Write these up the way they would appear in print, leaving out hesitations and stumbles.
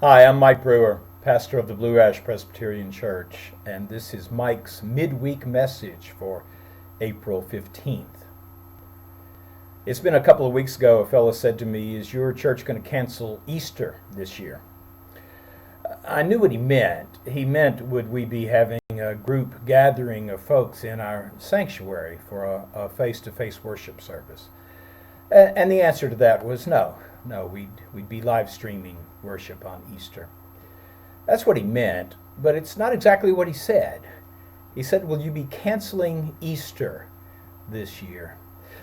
Hi, I'm Mike Brewer, pastor of the Blue Ash Presbyterian Church, and this is Mike's midweek message for April 15th. It's been a couple of weeks ago, a fellow said to me, "Is your church going to cancel Easter this year?" I knew what he meant. He meant, would we be having a group gathering of folks in our sanctuary for a face-to-face worship service? And the answer to that was no. No, we'd be live streaming worship on Easter. That's what he meant, but it's not exactly what he said. He said, "Will you be canceling Easter this year?"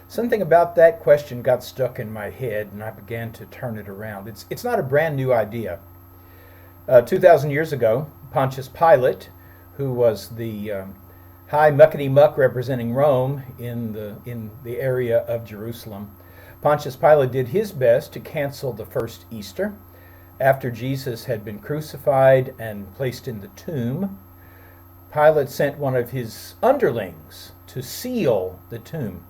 Something about that question got stuck in my head, and I began to turn it around. It's not a brand new idea. 2,000 years ago, Pontius Pilate, who was the high muckety-muck representing Rome in the area of Jerusalem, Pontius Pilate did his best to cancel the first Easter. After Jesus had been crucified and placed in the tomb, Pilate sent one of his underlings to seal the tomb.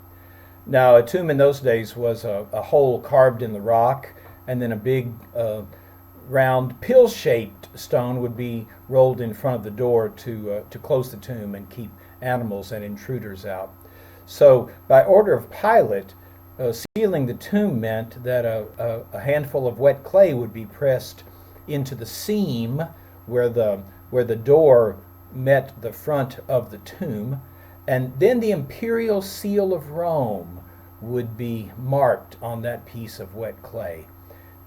Now, a tomb in those days was a hole carved in the rock, and then a big round pill-shaped stone would be rolled in front of the door to close the tomb and keep animals and intruders out. So, by order of Pilate, sealing the tomb meant that a handful of wet clay would be pressed into the seam where the door met the front of the tomb, and then the imperial seal of Rome would be marked on that piece of wet clay.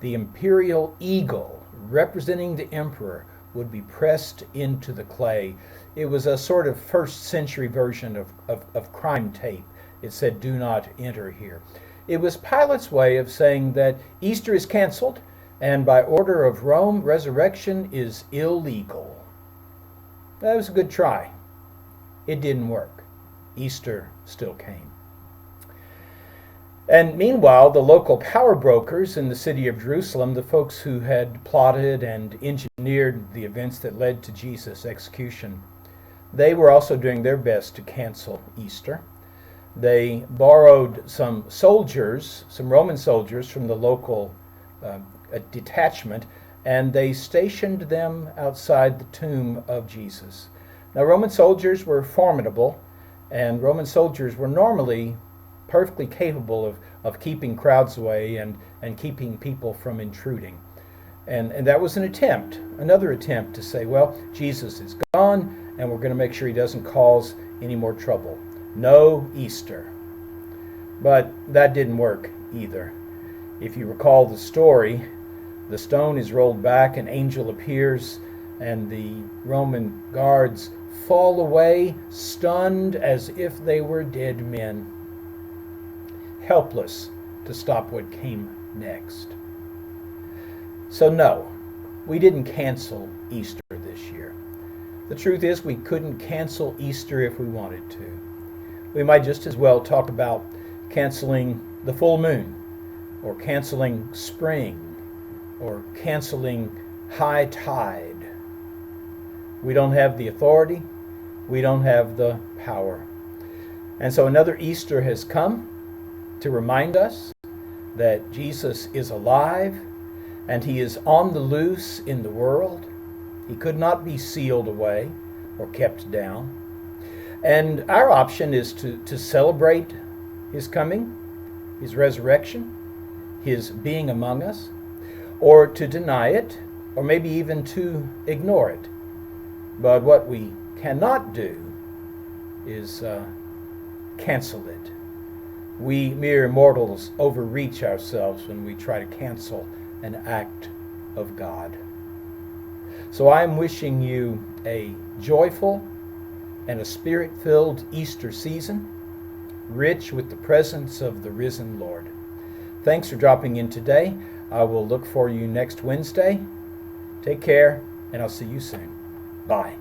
The imperial eagle, representing the emperor, would be pressed into the clay. It was a sort of first century version of crime tape. It said, "Do not enter here." It was Pilate's way of saying that Easter is canceled, and by order of Rome, resurrection is illegal. That was a good try. It didn't work. Easter still came. And meanwhile, the local power brokers in the city of Jerusalem, the folks who had plotted and engineered the events that led to Jesus' execution, they were also doing their best to cancel Easter. They borrowed some soldiers, some Roman soldiers from the local detachment, and they stationed them outside the tomb of Jesus. Now, Roman soldiers were formidable, and Roman soldiers were normally perfectly capable of keeping crowds away and keeping people from intruding. And that was another attempt to say, well, Jesus is gone, and we're going to make sure he doesn't cause any more trouble. No Easter. But that didn't work either. If you recall the story, the stone is rolled back, an angel appears, and the Roman guards fall away, stunned as if they were dead men, helpless to stop what came next. So no, we didn't cancel Easter this year. The truth is, we couldn't cancel Easter if we wanted to. We might just as well talk about canceling the full moon, or canceling spring, or canceling high tide. We don't have the authority. We don't have the power. And so another Easter has come to remind us that Jesus is alive and he is on the loose in the world. He could not be sealed away or kept down. And our option is to celebrate his coming, his resurrection, his being among us, or to deny it, or maybe even to ignore it. But what we cannot do is cancel it. We mere mortals overreach ourselves when we try to cancel an act of God. So I am wishing you a joyful and a spirit-filled Easter season, rich with the presence of the risen Lord. Thanks for dropping in today. I will look for you next Wednesday. Take care, and I'll see you soon. Bye.